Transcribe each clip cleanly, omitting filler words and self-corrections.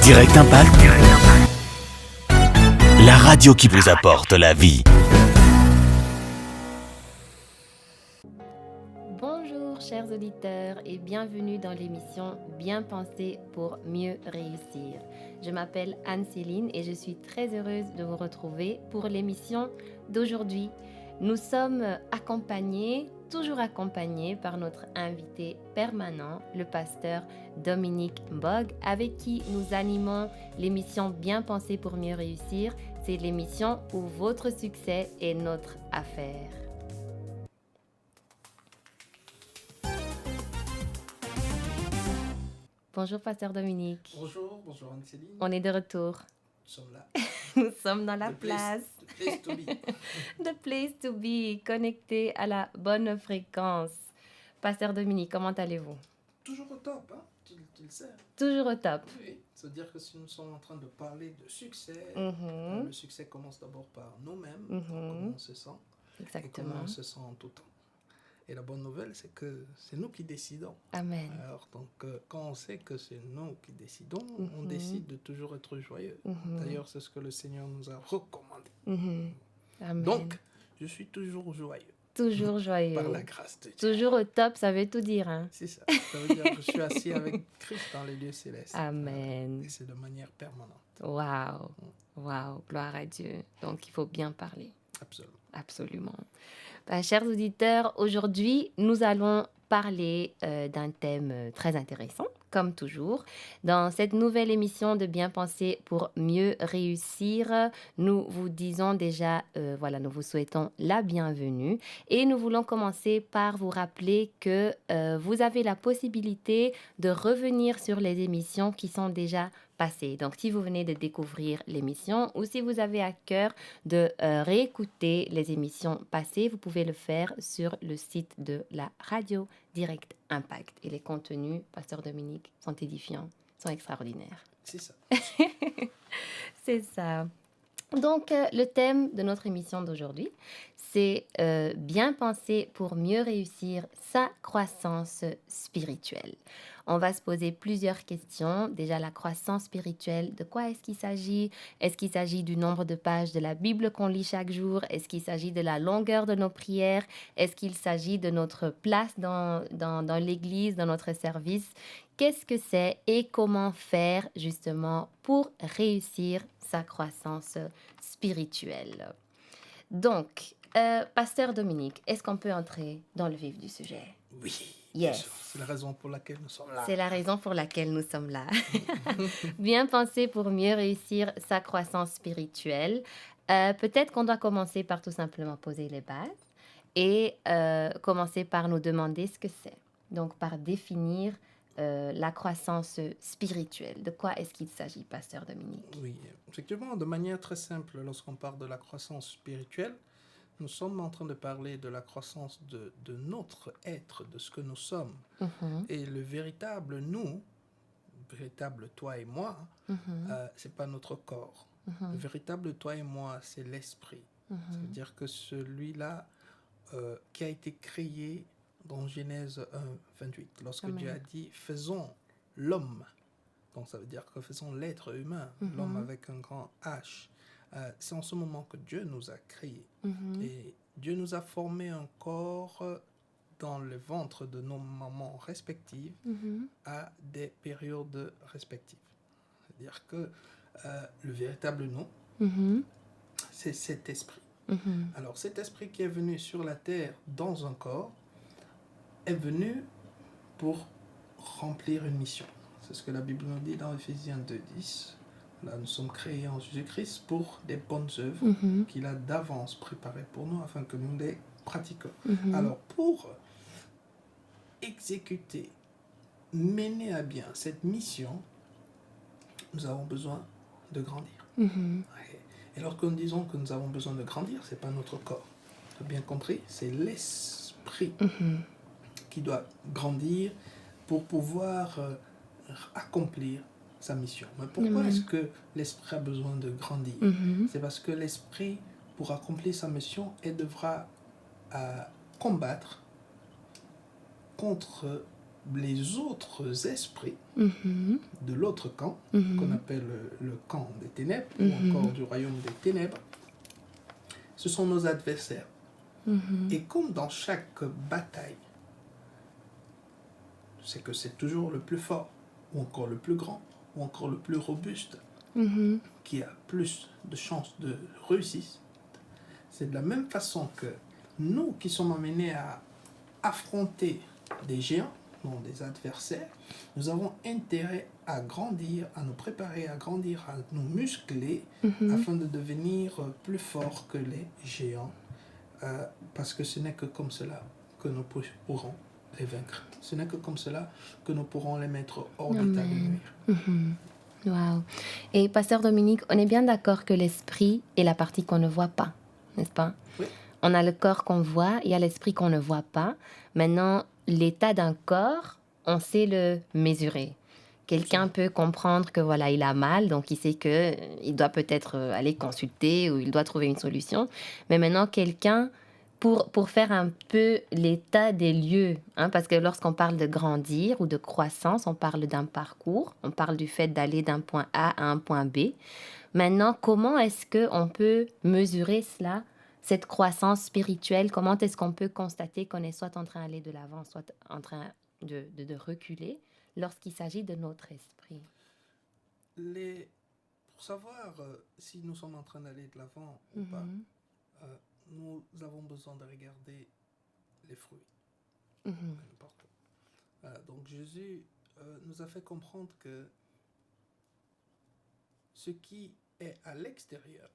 Direct Impact, la radio qui vous apporte la vie. Bonjour chers auditeurs et bienvenue dans l'émission Bien penser pour mieux réussir. Je m'appelle Anne-Céline et je suis très heureuse de vous retrouver pour l'émission d'aujourd'hui. Nous sommes toujours accompagnés par notre invité permanent, le pasteur Dominique Mbog, avec qui nous animons l'émission Bien penser pour mieux réussir. C'est l'émission où votre succès est notre affaire. Bonjour pasteur Dominique. Bonjour Anne-Céline. On est de retour. Nous sommes là. Nous sommes dans la The place. place to be. The place to be, connecté à la bonne fréquence. Pasteur Dominique, comment allez-vous? Toujours au top, hein? Tu le sais. Toujours au top. Oui, c'est-à-dire que si nous sommes en train de parler de succès, Mhm. le succès commence d'abord par nous-mêmes, Mhm. comment on se sent, et Exactement. comment on se sent en tout temps. Et la bonne nouvelle, c'est que c'est nous qui décidons. Amen. Alors, donc, quand on sait que c'est nous qui décidons, on Mhm. décide de toujours être joyeux. Mhm. D'ailleurs, c'est ce que le Seigneur nous a recommandé. Mhm. Amen. Donc, je suis toujours joyeux, toujours joyeux. par la grâce de Dieu. Toujours au top, ça veut tout dire. Hein? C'est ça. Ça veut dire que je suis assis avec Christ dans les lieux célestes. Amen. Et c'est de manière permanente. Waouh. Waouh. Gloire à Dieu. Donc, il faut bien parler. Absolument. Absolument. Chers auditeurs, aujourd'hui, nous allons parler d'un thème très intéressant, comme toujours. Dans cette nouvelle émission de Bien penser pour mieux réussir, nous vous disons déjà, nous vous souhaitons la bienvenue et nous voulons commencer par vous rappeler que vous avez la possibilité de revenir sur les émissions qui sont déjà passées. Donc, si vous venez de découvrir l'émission ou si vous avez à cœur de réécouter les émissions passées, vous pouvez le faire sur le site de la radio Direct Impact. Et les contenus, Pasteur Dominique, sont édifiants, sont extraordinaires. C'est ça. C'est ça. Donc, le thème de notre émission d'aujourd'hui, c'est bien penser pour mieux réussir sa croissance spirituelle. On va se poser plusieurs questions. Déjà, la croissance spirituelle, de quoi est-ce qu'il s'agit? Est-ce qu'il s'agit du nombre de pages de la Bible qu'on lit chaque jour? Est-ce qu'il s'agit de la longueur de nos prières? Est-ce qu'il s'agit de notre place dans l'Église, dans notre service? Qu'est-ce que c'est et comment faire justement pour réussir sa croissance spirituelle? Donc, Pasteur Dominique, est-ce qu'on peut entrer dans le vif du sujet? Oui. Bien Yes. sûr. C'est la raison pour laquelle nous sommes là. C'est la raison pour laquelle nous sommes là. Bien penser pour mieux réussir sa croissance spirituelle. Peut-être qu'on doit commencer par tout simplement poser les bases et commencer par nous demander ce que c'est. Donc, par définir la croissance spirituelle. De quoi est-ce qu'il s'agit, Pasteur Dominique? Oui, effectivement, de manière très simple, lorsqu'on parle de la croissance spirituelle, nous sommes en train de parler de la croissance de notre être, de ce que nous sommes. Mhm, Et le véritable nous, véritable toi et moi, mhm, c'est pas notre corps. mhm, Le véritable toi et moi, c'est l'esprit. mhm. C'est-à-dire que celui-là qui a été créé dans Genèse 1, 28, lorsque Amen. Dieu a dit « faisons l'homme ». Donc ça veut dire que faisons l'être humain, Mhm. l'homme avec un grand H. C'est en ce moment que Dieu nous a créés. Mhm. Et Dieu nous a formé un corps dans le ventre de nos mamans respectives Mhm. à des périodes respectives. C'est-à-dire que le véritable nous, Mhm. c'est cet esprit. Mhm. Alors cet esprit qui est venu sur la terre dans un corps est venu pour remplir une mission. C'est ce que la Bible nous dit dans Ephésiens 2:10. Là, nous sommes créés en Jésus-Christ pour des bonnes œuvres Mhm. qu'il a d'avance préparées pour nous afin que nous les pratiquions. Mhm. Alors pour exécuter, mener à bien cette mission, nous avons besoin de grandir. Mhm. Et lorsque nous disons que nous avons besoin de grandir, ce n'est pas notre corps. Tu as bien compris, c'est l'esprit Mhm. qui doit grandir pour pouvoir accomplir sa mission. Mais pourquoi Amen. est-ce que l'esprit a besoin de grandir? Mhm. C'est parce que l'esprit, pour accomplir sa mission, il devra combattre contre les autres esprits Mhm. de l'autre camp, Mhm. qu'on appelle le camp des ténèbres, Mhm. ou encore du royaume des ténèbres, ce sont nos adversaires. Mhm. Et comme dans chaque bataille, c'est que c'est toujours le plus fort, ou encore le plus grand, ou encore le plus robuste, Mhm. qui a plus de chances de réussite. C'est de la même façon que nous qui sommes amenés à affronter des géants, non des adversaires, nous avons intérêt à grandir, à nous préparer à grandir, à nous muscler, Mhm. afin de devenir plus forts que les géants, parce que ce n'est que comme cela que nous pourrons les vaincre. Ce n'est que comme cela que nous pourrons les mettre hors d'état de Amen. nuire. Mhm. Wow. Et Pasteur Dominique, on est bien d'accord que l'esprit est la partie qu'on ne voit pas, n'est-ce pas? Oui. On a le corps qu'on voit, il y a l'esprit qu'on ne voit pas. Maintenant, l'état d'un corps, on sait le mesurer. Quelqu'un Absolument. peut comprendre que voilà, il a mal, donc il sait que il doit peut-être aller consulter ou il doit trouver une solution. Mais maintenant, quelqu'un, pour faire un peu l'état des lieux, hein, parce que lorsqu'on parle de grandir ou de croissance, on parle d'un parcours, on parle du fait d'aller d'un point A à un point B. Maintenant, comment est-ce qu'on peut mesurer cela, cette croissance spirituelle? Comment est-ce qu'on peut constater qu'on est soit en train d'aller de l'avant, soit en train de reculer lorsqu'il s'agit de notre esprit? Pour savoir si nous sommes en train d'aller de l'avant ou pas, Mhm. nous avons besoin de regarder les fruits. Mhm. Peu importe. Donc Jésus nous a fait comprendre que ce qui est à l'extérieur,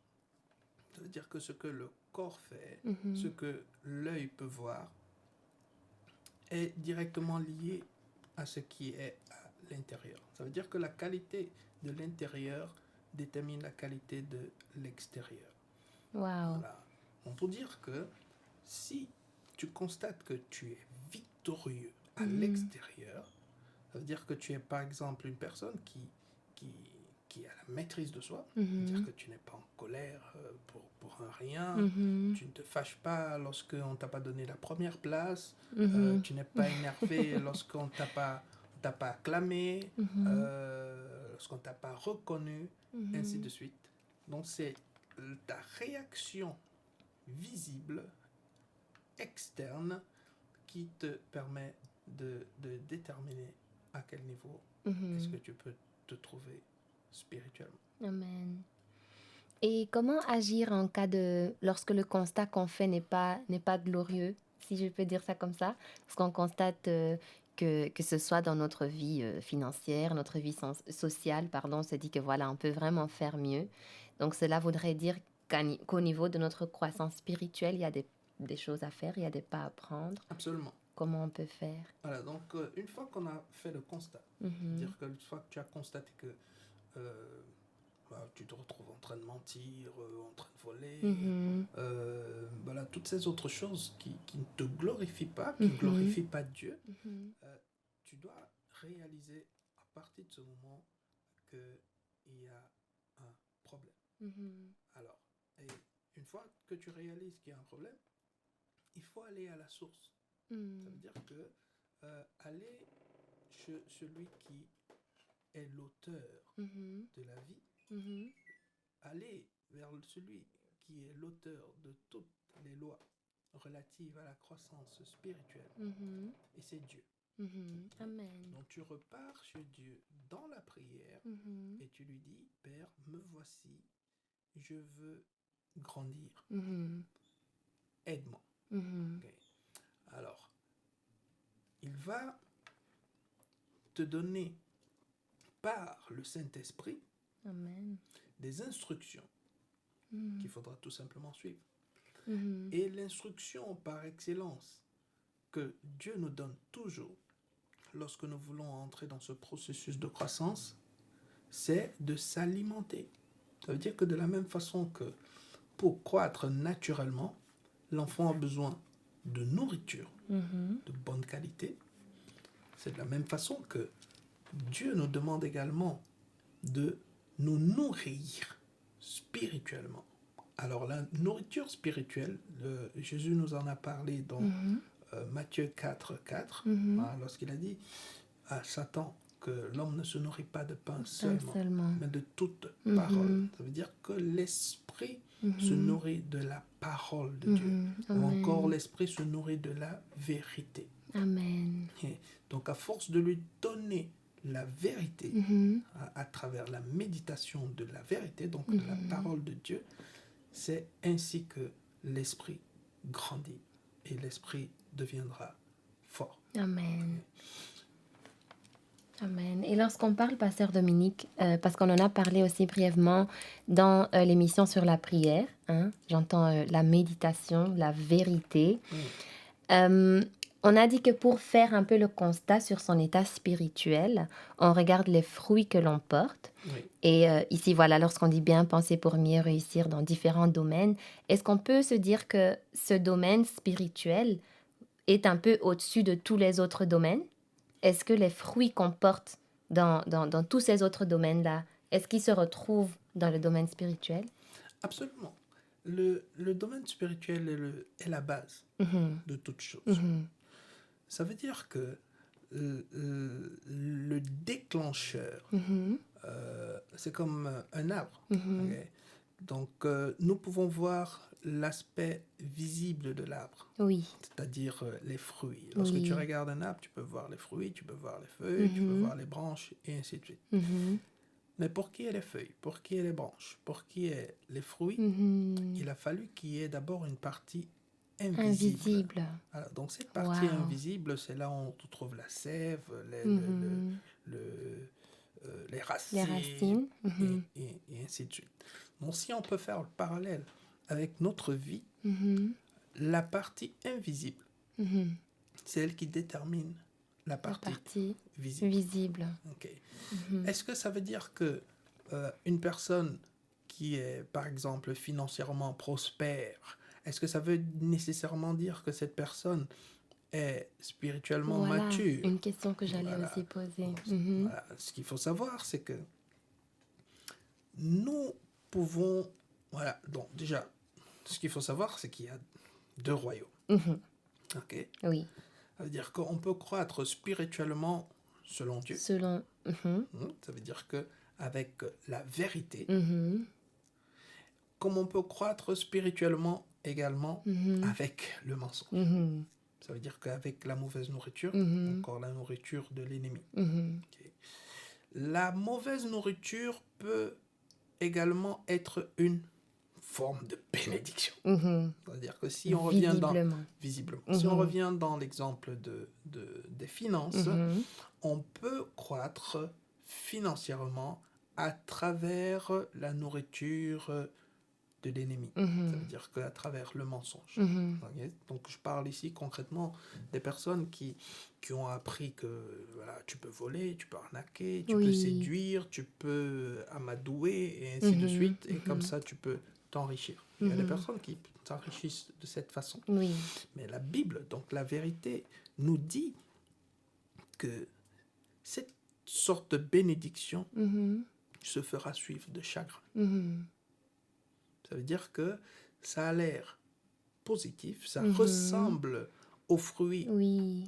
ça veut dire que ce que le corps fait, Mhm. ce que l'œil peut voir, est directement lié à ce qui est à l'intérieur. Ça veut dire que la qualité de l'intérieur détermine la qualité de l'extérieur. Wow. Voilà. On peut dire que si tu constates que tu es victorieux à Mhm. l'extérieur, ça veut dire que tu es par exemple une personne qui, qui a la maîtrise de soi, c'est-à-dire Mhm. que tu n'es pas en colère pour un rien, Mhm. tu ne te fâches pas lorsqu'on ne t'a pas donné la première place, Mhm. tu n'es pas énervé lorsqu'on ne t'a pas acclamé, Mhm. lorsqu'on ne t'a pas reconnu, Mhm. ainsi de suite. Donc c'est ta réaction visible, externe, qui te permet de déterminer à quel niveau est-ce que Mhm. tu peux te trouver spirituellement. Amen. Et comment agir en cas de... lorsque le constat qu'on fait n'est pas glorieux, si je peux dire ça comme ça? Parce qu'on constate que ce soit dans notre vie financière, notre vie sociale, pardon, on se dit que voilà, on peut vraiment faire mieux. Donc cela voudrait dire qu'au niveau de notre croissance spirituelle, il y a des choses à faire, il y a des pas à prendre. Absolument. Comment on peut faire? Voilà, donc une fois qu'on a fait le constat, Mhm. c'est-à-dire que une fois que tu as constaté que tu te retrouves en train de mentir, en train de voler, Mhm. voilà, toutes ces autres choses qui ne te glorifient pas, qui ne Mhm. glorifient pas Dieu, Mhm. tu dois réaliser à partir de ce moment qu'il y a un problème. Mhm. Alors, et une fois que tu réalises qu'il y a un problème, il faut aller à la source. Ça veut Mhm. dire que aller chez celui qui est l'auteur Mhm. de la vie, Mhm. aller vers celui qui est l'auteur de toutes les lois relatives à la croissance spirituelle, Mhm. et c'est Dieu. Mhm. Amen. Donc tu repars chez Dieu dans la prière Mhm. et tu lui dis, Père, me voici, je veux grandir, Mhm. aide-moi. Mhm. Okay. Alors, il va te donner par le Saint-Esprit Amen. des instructions Mhm. qu'il faudra tout simplement suivre. Mhm. Et l'instruction par excellence que Dieu nous donne toujours lorsque nous voulons entrer dans ce processus de croissance, c'est de s'alimenter. Ça veut dire que de la même façon que pour croître naturellement, l'enfant a besoin de nourriture Mhm. de bonne qualité, c'est de la même façon que Dieu nous demande également de nous nourrir spirituellement. Alors la nourriture spirituelle, Jésus nous en a parlé dans Mhm. Matthieu 4, lorsqu'il a dit à Satan que l'homme ne se nourrit pas de pain seulement, mais de toute parole. Ça veut dire que l'esprit se nourrit de la parole de Dieu. Ou encore l'esprit se nourrit de la vérité. Amen. Et donc à force de lui donner la vérité à travers la méditation de la vérité, donc de la parole de Dieu, c'est ainsi que l'esprit grandit et l'esprit deviendra fort. Amen. Amen. Et lorsqu'on parle, Pasteur Dominique, parce qu'on en a parlé aussi brièvement dans l'émission sur la prière, j'entends la méditation, la vérité. On a dit que pour faire un peu le constat sur son état spirituel, on regarde les fruits que l'on porte. Oui. Et ici, voilà, lorsqu'on dit bien penser pour mieux réussir dans différents domaines, est-ce qu'on peut se dire que ce domaine spirituel est un peu au-dessus de tous les autres domaines? Est-ce que les fruits qu'on porte dans tous ces autres domaines-là, est-ce qu'ils se retrouvent dans le domaine spirituel? Absolument. Le domaine spirituel est la base de toute chose. Ça veut dire que le déclencheur, c'est comme un arbre. Okay? Donc, nous pouvons voir l'aspect visible de l'arbre, Oui. c'est-à-dire les fruits. Lorsque tu regardes un arbre, tu peux voir les fruits, tu peux voir les feuilles, tu peux voir les branches, et ainsi de suite. Mais pour qu'il y ait les feuilles, pour qu'il y ait les branches, pour qu'il y ait les fruits, il a fallu qu'il y ait d'abord une partie invisible. Voilà, donc cette partie invisible, c'est là où on trouve la sève, les racines, et ainsi de suite. Donc si on peut faire le parallèle avec notre vie, la partie invisible, c'est elle qui détermine la partie visible. Okay. Est-ce que ça veut dire que une personne qui est, par exemple, financièrement prospère, est-ce que ça veut nécessairement dire que cette personne est spirituellement mature? Une question que j'allais aussi poser. Voilà. Ce qu'il faut savoir, c'est que nous pouvons... Voilà, donc déjà, ce qu'il faut savoir, c'est qu'il y a 2 royaumes. Ok. Oui. Ça veut dire qu'on peut croître spirituellement selon Dieu. Ça veut dire qu'avec la vérité, comme on peut croître spirituellement également avec le mensonge. Ça veut dire qu'avec la mauvaise nourriture, encore la nourriture de l'ennemi. Okay. La mauvaise nourriture peut également être une forme de bénédiction. C'est-à-dire que si on revient si on revient dans l'exemple des finances, on peut croître financièrement à travers la nourriture de l'ennemi. Ça veut dire qu'à travers le mensonge. Okay? Donc je parle ici concrètement des personnes qui ont appris que voilà, tu peux voler, tu peux arnaquer, tu peux séduire, tu peux amadouer, et ainsi de suite, et comme ça tu peux t'enrichir. Il y a des personnes qui s'enrichissent de cette façon. Mais la Bible, donc la vérité, nous dit que cette sorte de bénédiction se fera suivre de chagrin. Ça veut dire que ça a l'air positif, ça ressemble aux fruits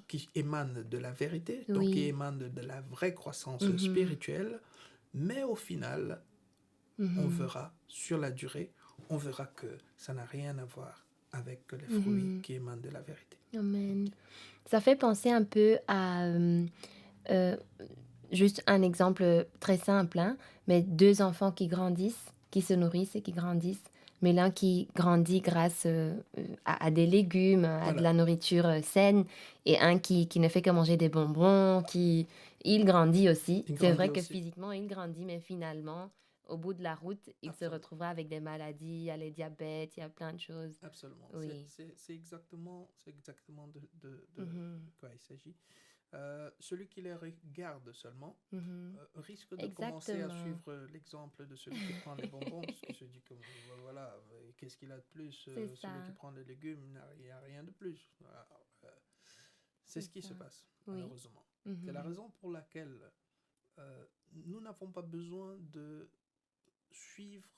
qui émanent de la vérité, donc qui émanent de la vraie croissance spirituelle, mais au final, on verra sur la durée, on verra que ça n'a rien à voir avec les fruits qui émanent de la vérité. Amen. Ça fait penser un peu à juste un exemple très simple, mais 2 enfants qui grandissent, qui se nourrissent et qui grandissent, mais l'un qui grandit grâce à des légumes, à de la nourriture saine, et un qui ne fait que manger des bonbons, il grandit aussi. C'est vrai que physiquement, il grandit, mais finalement, au bout de la route, il se retrouvera avec des maladies, il y a les diabètes, il y a plein de choses. Absolument. Oui. C'est exactement de quoi il s'agit. Celui qui les regarde seulement risque de commencer à suivre l'exemple de celui qui prend les bonbons, parce qu'il se dit que voilà, qu'est-ce qu'il a de plus celui qui prend les légumes, il n'y a rien de plus. Voilà. C'est ce qui se passe, malheureusement. C'est la raison pour laquelle nous n'avons pas besoin de suivre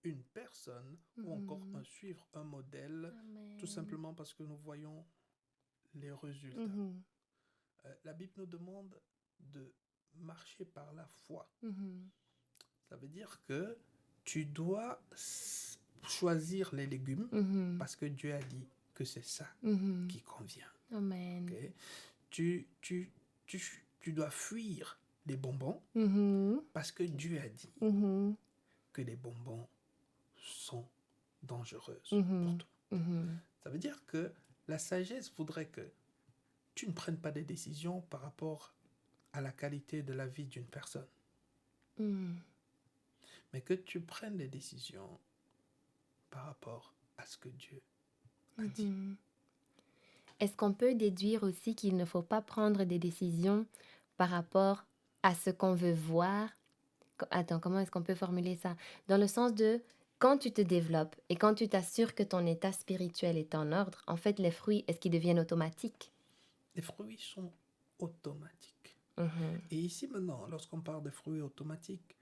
une personne ou encore suivre un modèle, tout simplement parce que nous voyons les résultats. Mhm. La Bible nous demande de marcher par la foi. Mhm. Ça veut dire que tu dois choisir les légumes Mhm. parce que Dieu a dit que c'est ça Mhm. qui convient. Amen. Ok? Tu, tu, tu dois fuir les bonbons Mhm. parce que Dieu a dit Mhm. que les bonbons sont dangereuses Mhm. pour toi. Mhm. Ça veut dire que la sagesse voudrait que tu ne prennes pas des décisions par rapport à la qualité de la vie d'une personne, Mhm. mais que tu prennes des décisions par rapport à ce que Dieu a dit. Mhm. Est-ce qu'on peut déduire aussi qu'il ne faut pas prendre des décisions par rapport à ce qu'on veut voir? Attends, comment est-ce qu'on peut formuler ça? Dans le sens de, quand tu te développes et quand tu t'assures que ton état spirituel est en ordre, en fait, les fruits, est-ce qu'ils deviennent automatiques? Les fruits sont automatiques. Mhm. Et ici maintenant, lorsqu'on parle de fruits automatiques,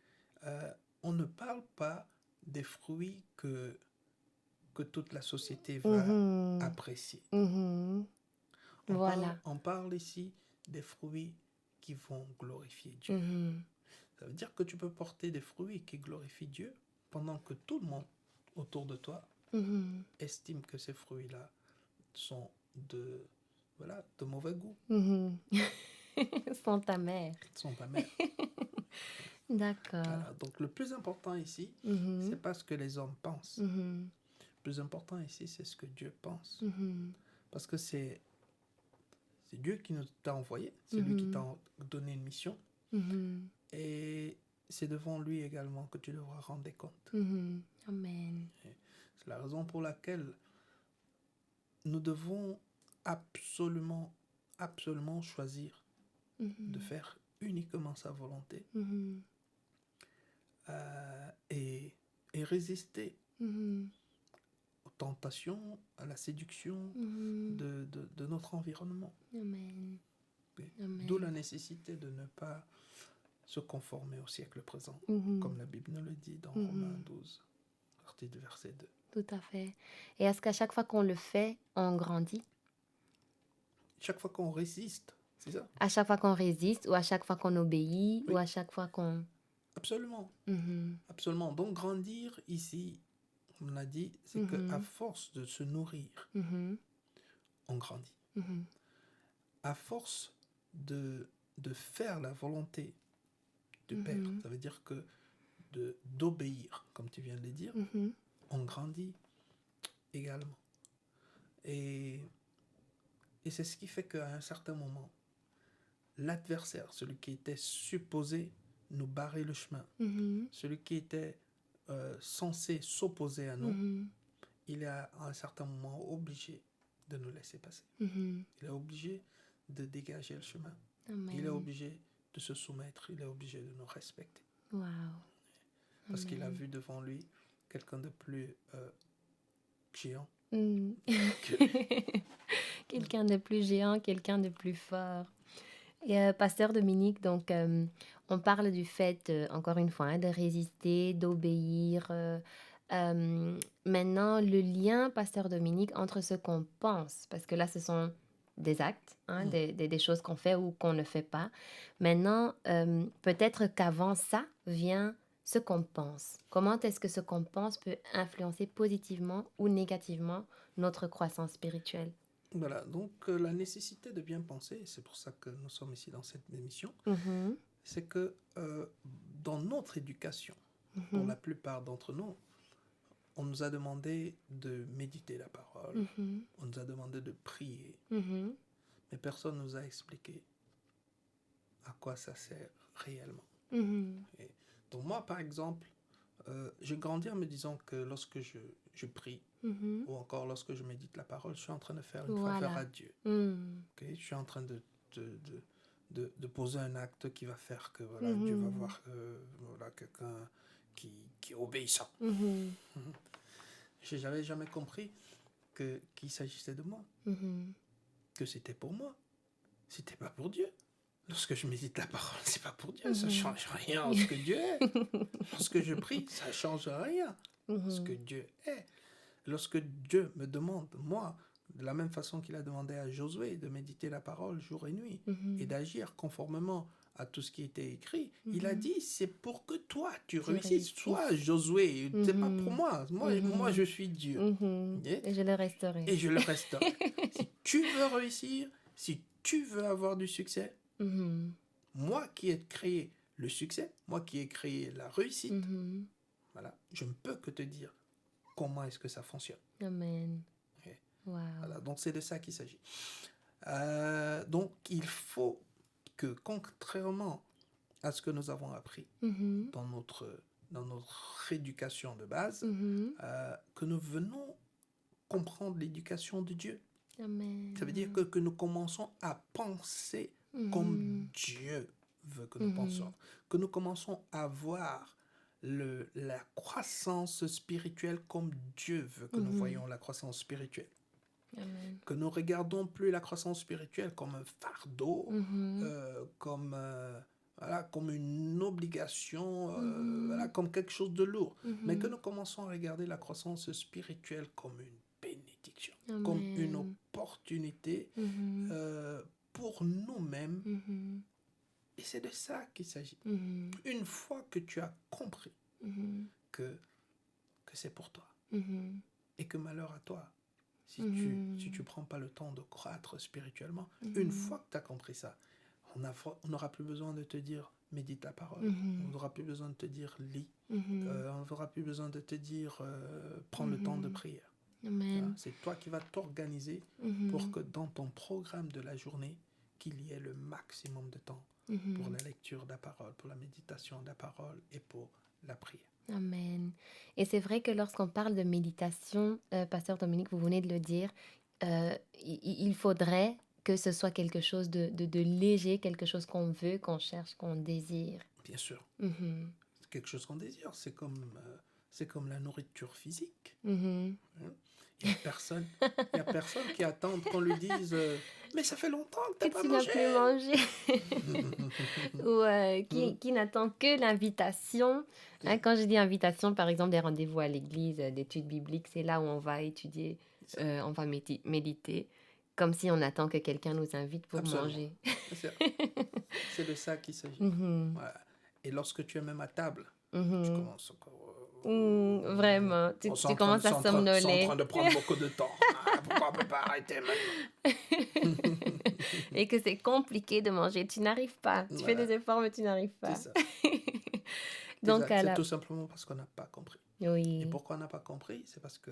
on ne parle pas des fruits que toute la société va Mhm. apprécier. Mhm. Voilà. On parle ici des fruits qui vont glorifier Dieu. Mhm. Ça veut dire que tu peux porter des fruits qui glorifient Dieu pendant que tout le monde autour de toi Mhm. estime que ces fruits-là sont de mauvais goût, Mhm. Sans ta mère. sont pas mères. D'accord. Voilà. Donc le plus important ici, Mhm. c'est pas ce que les hommes pensent. Mhm. Le plus important ici, c'est ce que Dieu pense. Mhm. Parce que c'est Dieu qui nous t'a envoyé, c'est lui qui t'a donné une mission. Mhm. Et c'est devant lui également que tu devras rendre des comptes. Mhm. Amen. C'est la raison pour laquelle nous devons absolument choisir de faire uniquement sa volonté Mhm. et résister Mhm. aux tentations, à la séduction Mhm. de notre environnement. Amen. Okay? Amen. D'où la nécessité de ne pas se conformer au siècle présent, Mhm. comme la Bible nous le dit dans Romains 12, partie du verset 2. Tout à fait. Et est-ce qu'à chaque fois qu'on le fait, on grandit? Chaque fois qu'on résiste, c'est ça? À chaque fois qu'on résiste ou à chaque fois qu'on obéit ou Oui. à chaque fois qu'on... Absolument. Mhm. Absolument. Donc grandir ici, on l'a dit, c'est qu'à force de se nourrir, Mhm. on grandit. Mhm. À force de faire la volonté du Père, ça veut dire que d'obéir, comme tu viens de le dire, Mhm. on grandit également. Et c'est ce qui fait qu'à un certain moment, l'adversaire, celui qui était supposé nous barrer le chemin, Mhm. celui qui était censé s'opposer à nous, Mhm. il est à un certain moment obligé de nous laisser passer. Mhm. Il est obligé de dégager le chemin. Amen. Il est obligé de se soumettre. Il est obligé de nous respecter. Wow. Parce qu'il a vu devant lui quelqu'un de plus géant. Mm. Quelqu'un de plus géant, quelqu'un de plus fort. Et Pasteur Dominique, donc on parle du fait, encore une fois, hein, de résister, d'obéir. Maintenant, le lien, Pasteur Dominique, entre ce qu'on pense, parce que là, ce sont des actes, hein, des choses qu'on fait ou qu'on ne fait pas. Maintenant, peut-être qu'avant ça vient ce qu'on pense. Comment est-ce que ce qu'on pense peut influencer positivement ou négativement notre croissance spirituelle? Voilà, donc la nécessité de bien penser, c'est pour ça que nous sommes ici dans cette émission, Mhm. c'est que dans notre éducation, pour la plupart d'entre nous, on nous a demandé de méditer la parole, on nous a demandé de prier, Mhm. mais personne ne nous a expliqué à quoi ça sert réellement. Mhm. Et donc moi, par exemple, j'ai grandi en me disant que lorsque je prie, Mhm. ou encore lorsque je médite la parole, je suis en train de faire une Voilà. faveur à Dieu. Mm. Okay? Je suis en train de poser un acte qui va faire que voilà, Dieu va voir voilà, quelqu'un qui est obéissant. Mhm. Je n'avais jamais compris qu'il s'agissait de moi, Mhm. que c'était pour moi. C'était pas pour Dieu. Lorsque je médite la parole, c'est pas pour Dieu, ça change rien en ce que Dieu est. Lorsque je prie, ça change rien en ce que Dieu est. Lorsque Dieu me demande, moi, De la même façon qu'il a demandé à Josué de méditer la parole jour et nuit Mhm. et d'agir conformément à tout ce qui était écrit, il a Mhm. dit, c'est pour que toi, tu Tu réussisses. réussisses. Toi, Josué, c'est pas pour Mhm. moi. Moi, je suis Dieu. Mhm. Ok? Et je le resterai. Et je le resterai. Si tu veux réussir, si tu veux avoir du succès, Mhm. moi qui ai créé le succès, moi qui ai créé la réussite, Mhm. voilà, je ne peux que te dire comment est-ce que ça fonctionne. Amen. Ok? Wow. Voilà, donc c'est de ça qu'il s'agit. Donc il faut que, contrairement à ce que nous avons appris Mhm. dans notre éducation de base, Mhm. que nous venons comprendre l'éducation de Dieu. Amen. Ça veut dire que nous commençons à penser comme Mhm. Dieu veut que nous Mhm. pensions. Que nous commençons à voir la croissance spirituelle comme Dieu veut que nous Mhm. voyions la croissance spirituelle. Amen. Que nous regardons plus la croissance spirituelle comme un fardeau, Mhm. voilà, comme une obligation, Mhm. voilà, comme quelque chose de lourd. Mais que Mhm. nous commençons à regarder la croissance spirituelle comme une bénédiction, comme une Amen. opportunité Mhm. pour nous-mêmes. Mhm. Et c'est de ça qu'il s'agit. Mhm. Une fois que tu as compris Mhm. que c'est pour toi, Mhm. et que malheur à toi, si Mhm. tu prends pas le temps de croître spirituellement, Mhm. une fois que tu as compris ça, on n'aura plus besoin de te dire médite la parole, Mhm. on n'aura plus besoin de te dire lis, Mhm. on n'aura plus besoin de te dire prends le temps de prière. Amen. Voilà, c'est toi qui vas t'organiser Mhm. pour que dans ton programme de la journée, qu'il y ait le maximum de temps pour la lecture de la parole, pour la méditation de la parole et pour la prière. Amen. Et c'est vrai que lorsqu'on parle de méditation, Pasteur Dominique, vous venez de le dire, il faudrait que ce soit quelque chose de léger, quelque chose qu'on veut, qu'on cherche, qu'on désire. Bien sûr, Mhm. c'est quelque chose qu'on désire, c'est comme la nourriture physique. Mhm. Il n'y a personne qui attend qu'on lui dise mais ça fait longtemps que tu Que n'as pas tu n'as mangé. plus mangé. Ou qui n'attend que l'invitation. Hein, quand je dis invitation, par exemple, des rendez-vous à l'église, d'études bibliques, c'est là où on va étudier, on va méditer, comme si on attend que quelqu'un nous invite pour Absolument. manger. C'est de ça qu'il s'agit. Mhm. Voilà. Et lorsque tu es même à table, tu Mhm. commences encore. Vraiment, tu commences à C'est en somnoler. train de prendre beaucoup de temps. Pourquoi on ne peut pas arrêter maintenant? Et que c'est compliqué de manger. Tu n'arrives pas. Tu fais Voilà. des efforts, mais tu n'arrives C'est pas. ça. Donc, C'est tout simplement parce qu'on n'a pas compris. Et oui. pourquoi on n'a pas compris? C'est parce que,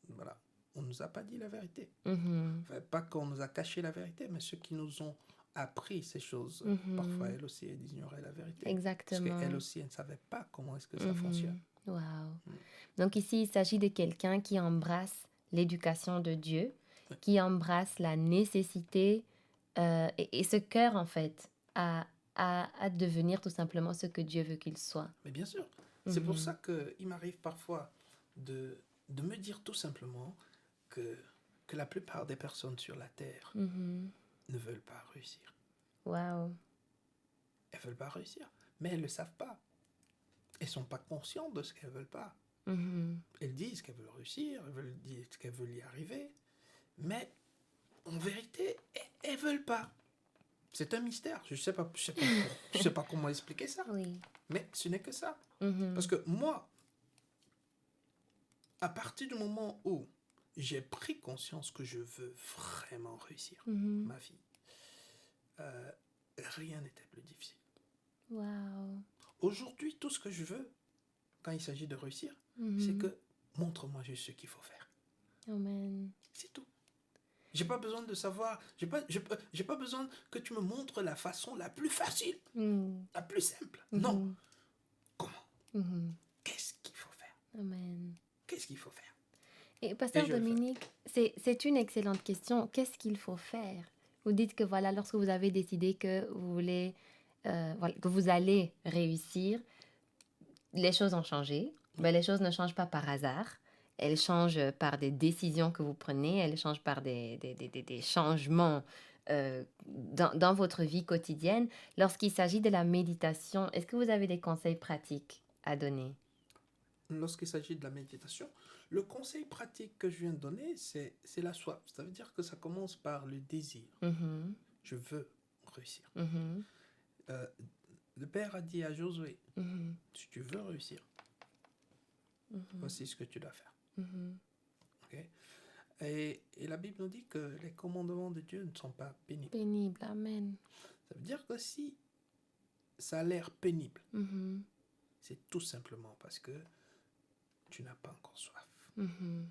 voilà, on ne nous a pas dit la vérité. Mhm. Enfin, pas qu'on nous a caché la vérité, mais ceux qui nous ont appris ces choses, Mhm. parfois elles aussi, elles ignoraient la vérité. Exactement. Parce qu'elles aussi, elles ne savaient pas comment est-ce que ça fonctionne. Wow. Donc ici, il s'agit de quelqu'un qui embrasse l'éducation de Dieu, qui embrasse la nécessité et ce cœur, en fait, à devenir tout simplement ce que Dieu veut qu'il soit. Mais bien sûr, c'est pour ça qu'il m'arrive parfois de me dire tout simplement que la plupart des personnes sur la Terre ne veulent pas réussir. Wow. Elles ne veulent pas réussir, mais elles ne le savent pas. Elles ne sont pas conscientes de ce qu'elles ne veulent pas. Elles disent qu'elles veulent réussir, elles disent qu'elles veulent y arriver, mais en vérité, elles ne veulent pas. C'est un mystère. Je ne sais pas comment expliquer ça. Oui. Mais ce n'est que ça. Parce que moi, à partir du moment où j'ai pris conscience que je veux vraiment réussir ma vie, rien n'était plus difficile. Wow. Aujourd'hui, tout ce que je veux, quand il s'agit de réussir, c'est que montre-moi juste ce qu'il faut faire. Amen. C'est tout. J'ai pas besoin de savoir, j'ai pas besoin que tu me montres la façon la plus facile, la plus simple. Non. Comment? Qu'est-ce qu'il faut faire? Amen. Qu'est-ce qu'il faut faire? Et Pasteur Dominique, c'est une excellente question. Qu'est-ce qu'il faut faire? Vous dites que voilà, lorsque vous avez décidé que vous voulez, que vous allez réussir, les choses ont changé. Mais les choses ne changent pas par hasard. Elles changent par des décisions que vous prenez. Elles changent par des changements dans votre vie quotidienne. Lorsqu'il s'agit de la méditation, est-ce que vous avez des conseils pratiques à donner? lorsqu'il s'agit de la méditation, le conseil pratique que je viens de donner, c'est la soif. Ça veut dire que ça commence par le désir. Mhm. Je veux réussir. Mhm. Le Père a dit à Josué, Mhm. si tu veux réussir, voici ce que tu dois faire. Mhm. Ok? Et la Bible nous dit que les commandements de Dieu ne sont pas pénibles. Pénible, amen. Ça veut dire que si ça a l'air pénible, Mhm. c'est tout simplement parce que tu n'as pas encore soif. Mhm.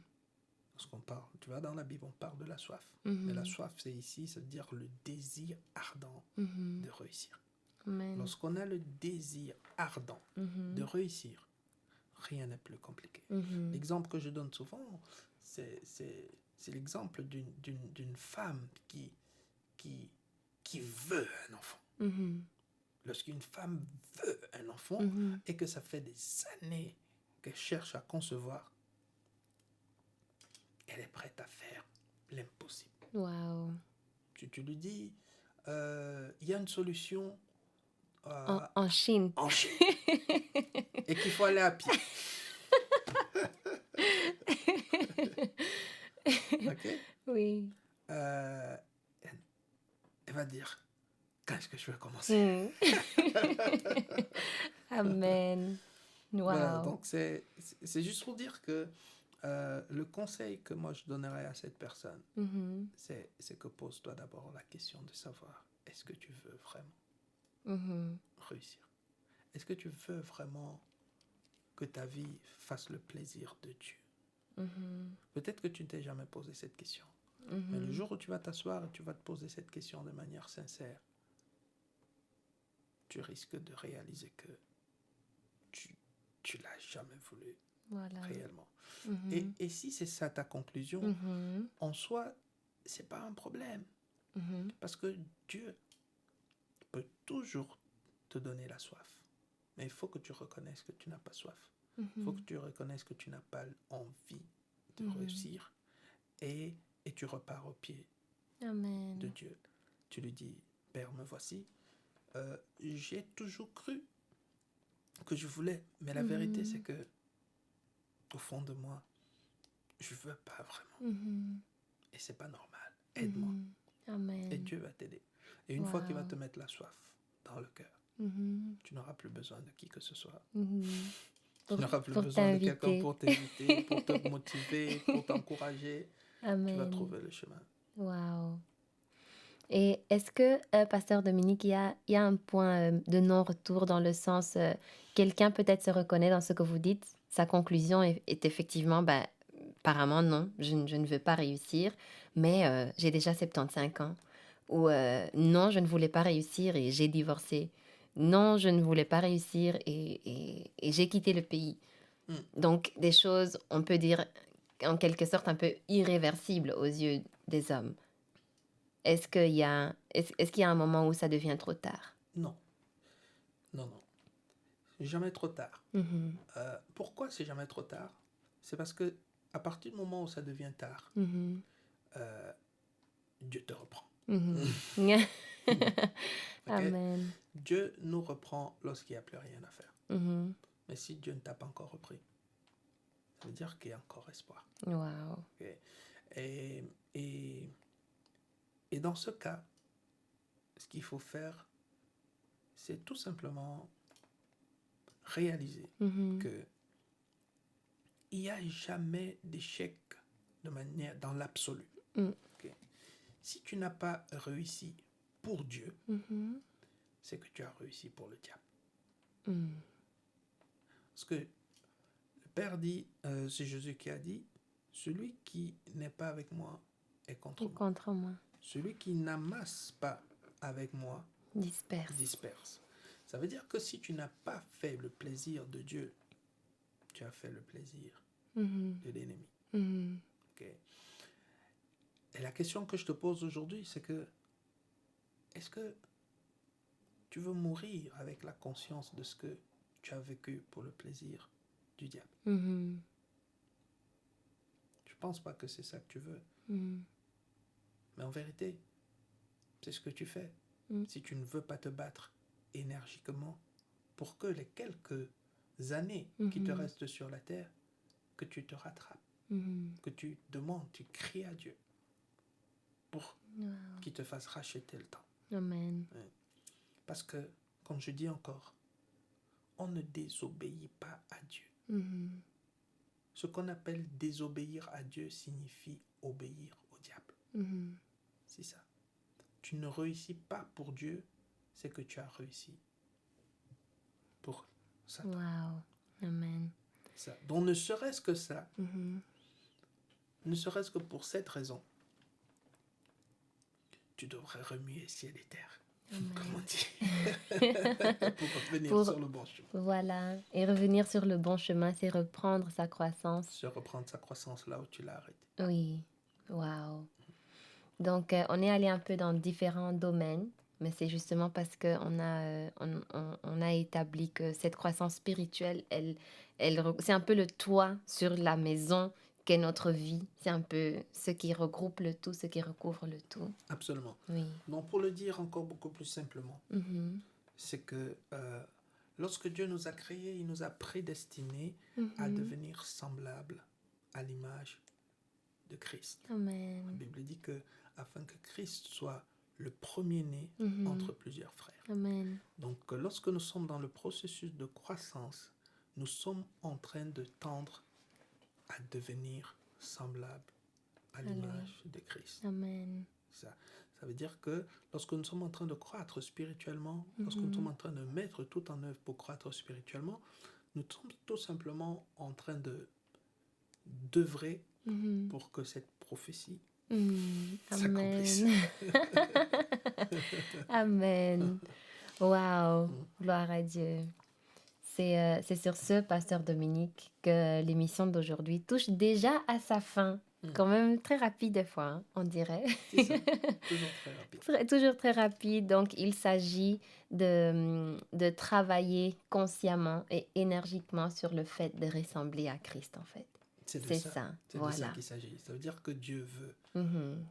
Lorsqu'on parle, tu vois, dans la Bible, on parle de la soif. Mhm. Mais la soif, c'est ici, ça veut dire le désir ardent Mhm. de réussir. Amen. Lorsqu'on a le désir ardent Mhm. de réussir, rien n'est plus compliqué. Mhm. L'exemple que je donne souvent, c'est l'exemple d'une femme qui veut un enfant. Mhm. Lorsqu'une femme veut un enfant Mhm. et que ça fait des années qu'elle cherche à concevoir, elle est prête à faire l'impossible. Wow. Tu lui dis, il y a une solution En Chine. en Chine et qu'il faut aller à pied. Ok? Oui. Elle va dire, quand est-ce que je vais commencer? Mm. Amen. Wow. Voilà, donc c'est juste pour dire que le conseil que moi je donnerais à cette personne, Mhm. c'est que pose-toi d'abord la question de savoir, est-ce que tu veux vraiment Mhm. réussir? Est-ce que tu veux vraiment que ta vie fasse le plaisir de Dieu? Mhm. Peut-être que tu ne t'es jamais posé cette question. Mhm. Mais le jour où tu vas t'asseoir et tu vas te poser cette question de manière sincère, tu risques de réaliser que tu l'as jamais voulu Voilà. réellement. Mhm. Et si c'est ça ta conclusion, Mhm. en soi, c'est pas un problème. Mhm. Parce que Dieu peut toujours te donner la soif. Mais il faut que tu reconnaisses que tu n'as pas soif. Il faut que tu reconnaisses que tu n'as pas envie de réussir. Et tu repars au pied Amen. de Dieu. Tu lui dis, Père, me voici. J'ai toujours cru que je voulais. Mais la vérité, c'est que au fond de moi, je veux pas vraiment. Mhm. Et c'est pas normal. Aide-moi. Mhm. Amen. Et Dieu va t'aider. Et une fois qu'il va te mettre la soif dans le cœur, Mhm. tu n'auras plus besoin de qui que ce soit. Mhm. Tu n'auras plus Pour besoin de quelqu'un t'inviter. pour t'inviter, pour te motiver, pour t'encourager. Amen. Tu vas trouver le chemin. Wow. Et est-ce que, Pasteur Dominique, il y a un point de non-retour dans le sens, quelqu'un peut-être se reconnaît dans ce que vous dites, sa conclusion est effectivement, ben, apparemment non, je ne veux pas réussir, mais j'ai déjà 75 ans. Ou non, je ne voulais pas réussir et j'ai divorcé. Non, je ne voulais pas réussir et j'ai quitté le pays. Mm. Donc, des choses, on peut dire, en quelque sorte, un peu irréversibles aux yeux des hommes. Est-ce qu'il y a, est-ce qu'il y a un moment où ça devient trop tard? Non. Non, non. Jamais trop tard. Mhm. Pourquoi c'est jamais trop tard? C'est parce que à partir du moment où ça devient tard, Mhm. Dieu te reprend. Mhm. Ok? Amen. Dieu nous reprend lorsqu'il n'y a plus rien à faire. Mhm. Mais si Dieu ne t'a pas encore repris, ça veut dire qu'il y a encore espoir. Wow. Ok? Et, et, et dans ce cas, ce qu'il faut faire, c'est tout simplement réaliser Mhm. que il n'y a jamais d'échec de manière dans l'absolu. Mm. Ok? Si tu n'as pas réussi pour Dieu, Mhm. c'est que tu as réussi pour le diable. Mm. Parce que le Père dit, c'est Jésus qui a dit, celui qui n'est pas avec moi est contre Et moi. contre moi, Celui qui n'amasse pas avec moi disperse. disperse. Ça veut dire que si tu n'as pas fait le plaisir de Dieu, tu as fait le plaisir Mhm. de l'ennemi. Mhm. Ok? Et la question que je te pose aujourd'hui, c'est que est-ce que tu veux mourir avec la conscience de ce que tu as vécu pour le plaisir du diable? Mhm. Je ne pense pas que c'est ça que tu veux. Mhm. Mais en vérité, c'est ce que tu fais. Mm. Si tu ne veux pas te battre énergiquement pour que les quelques années qui te restent sur la terre, que tu te rattrapes, que tu demandes, tu cries à Dieu pour qu'il te fasse racheter le temps. Amen. Parce que, comme je dis encore, on ne désobéit pas à Dieu. Ce qu'on appelle désobéir à Dieu signifie obéir au diable. C'est ça. Tu ne réussis pas pour Dieu, c'est que tu as réussi pour Satan. Wow. Amen. Ça. Donc ne serait-ce que ça, ne serait-ce que pour cette raison, tu devrais remuer ciel et terre. Amen. Comme on dit. Pour revenir sur le bon chemin. Voilà. Et revenir sur le bon chemin, c'est reprendre sa croissance. Se reprendre sa croissance là où tu l'as arrêté. Oui. Wow. Donc, on est allé un peu dans différents domaines, mais c'est justement parce qu'on a, on a établi que cette croissance spirituelle, c'est un peu le toit sur la maison qu'est notre vie. C'est un peu ce qui regroupe le tout, ce qui recouvre le tout. Absolument. Oui. Donc, pour le dire encore beaucoup plus simplement, c'est que lorsque Dieu nous a créés, il nous a prédestinés à devenir semblables à l'image de Christ. Amen. La Bible dit que afin que Christ soit le premier-né entre plusieurs frères. Amen. Donc, lorsque nous sommes dans le processus de croissance, nous sommes en train de tendre à devenir semblables à l'image de Christ. Amen. Ça veut dire que lorsque nous sommes en train de croître spirituellement, lorsque nous sommes en train de mettre tout en œuvre pour croître spirituellement, nous sommes tout simplement en train d'œuvrer pour que cette prophétie s'accomplisse. Amen. Wow. Gloire à Dieu. C'est sur ce, Pasteur Dominique, que l'émission d'aujourd'hui touche déjà à sa fin. Quand même très rapide des fois, hein, on dirait. C'est ça, toujours très rapide. Toujours très rapide. Donc, il s'agit de travailler consciemment et énergiquement sur le fait de ressembler à Christ, en fait. C'est ça. C'est Voilà. de ça qu'il s'agit. Ça veut dire que Dieu veut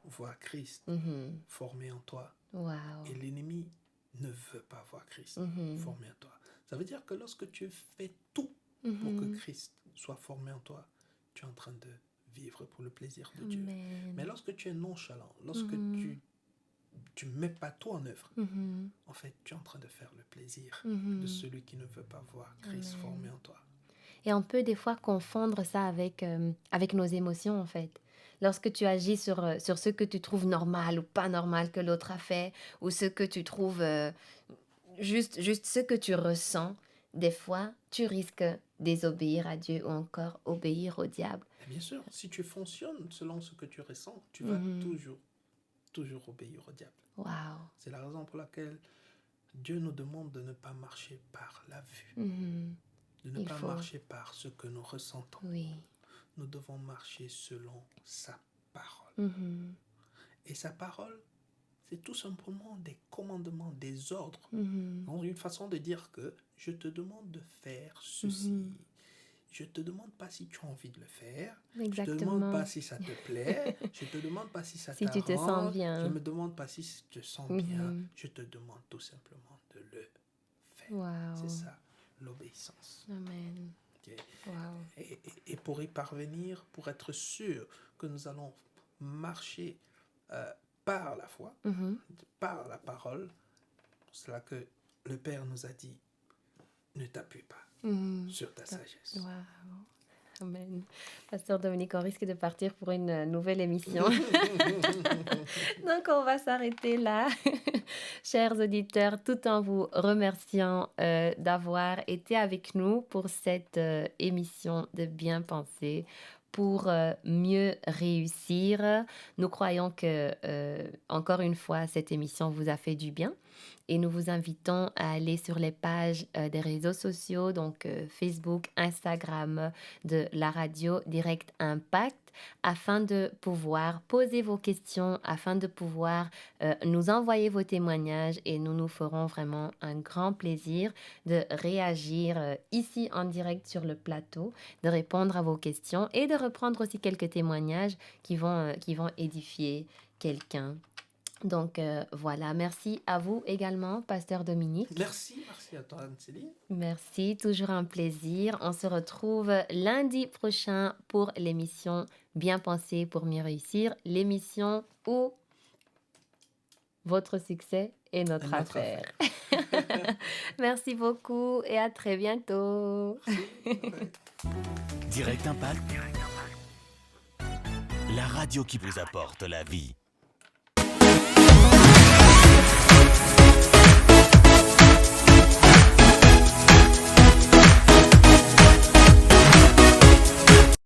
voir Christ formé en toi. Wow. Et l'ennemi ne veut pas voir Christ formé en toi. Ça veut dire que lorsque tu fais tout pour que Christ soit formé en toi, tu es en train de vivre pour le plaisir de Dieu. Mais lorsque tu es nonchalant, lorsque tu ne mets pas tout en œuvre, en fait, tu es en train de faire le plaisir de celui qui ne veut pas voir Christ formé en toi. Et on peut des fois confondre ça avec nos émotions, en fait. Lorsque tu agis sur ce que tu trouves normal ou pas normal que l'autre a fait, ou ce que tu trouves juste ce que tu ressens, des fois, tu risques désobéir à Dieu ou encore obéir au diable. Et bien sûr, si tu fonctionnes selon ce que tu ressens, tu vas toujours obéir au diable. Wow. C'est la raison pour laquelle Dieu nous demande de ne pas marcher par la vue, de ne pas marcher par ce que nous ressentons. Oui. Nous devons marcher selon sa parole. Et sa parole, c'est tout simplement des commandements, des ordres. Donc, une façon de dire que je te demande de faire ceci. Je ne te demande pas si tu as envie de le faire. Exactement. Je ne te demande pas si ça te plaît. Je ne te demande pas si ça si t'arrange. tu te sens bien. Je ne me demande pas si tu te sens bien. Je te demande tout simplement de le faire. Wow. C'est ça, l'obéissance. Amen. Okay. Wow. Et pour y parvenir, pour être sûr que nous allons marcher par la foi, par la parole, c'est là que le Père nous a dit, ne t'appuie pas sur ta sagesse. Wow. Amen. Pasteur Dominique, on risque de partir pour une nouvelle émission. Donc, on va s'arrêter là. Chers auditeurs, tout en vous remerciant d'avoir été avec nous pour cette émission de Bien penser pour mieux réussir. Nous croyons que, encore une fois, cette émission vous a fait du bien. Et nous vous invitons à aller sur les pages des réseaux sociaux, donc Facebook, Instagram de la radio Direct Impact, afin de pouvoir poser vos questions, afin de pouvoir nous envoyer vos témoignages et nous ferons vraiment un grand plaisir de réagir ici en direct sur le plateau, de répondre à vos questions et de reprendre aussi quelques témoignages qui vont édifier quelqu'un Donc voilà, merci à vous également, Pasteur Dominique. Merci à toi, Anne-Céline. Merci, toujours un plaisir. On se retrouve lundi prochain pour l'émission Bien penser pour mieux réussir, l'émission où votre succès est notre affaire. Merci beaucoup et à très bientôt. Direct Impact, la radio qui vous apporte la vie.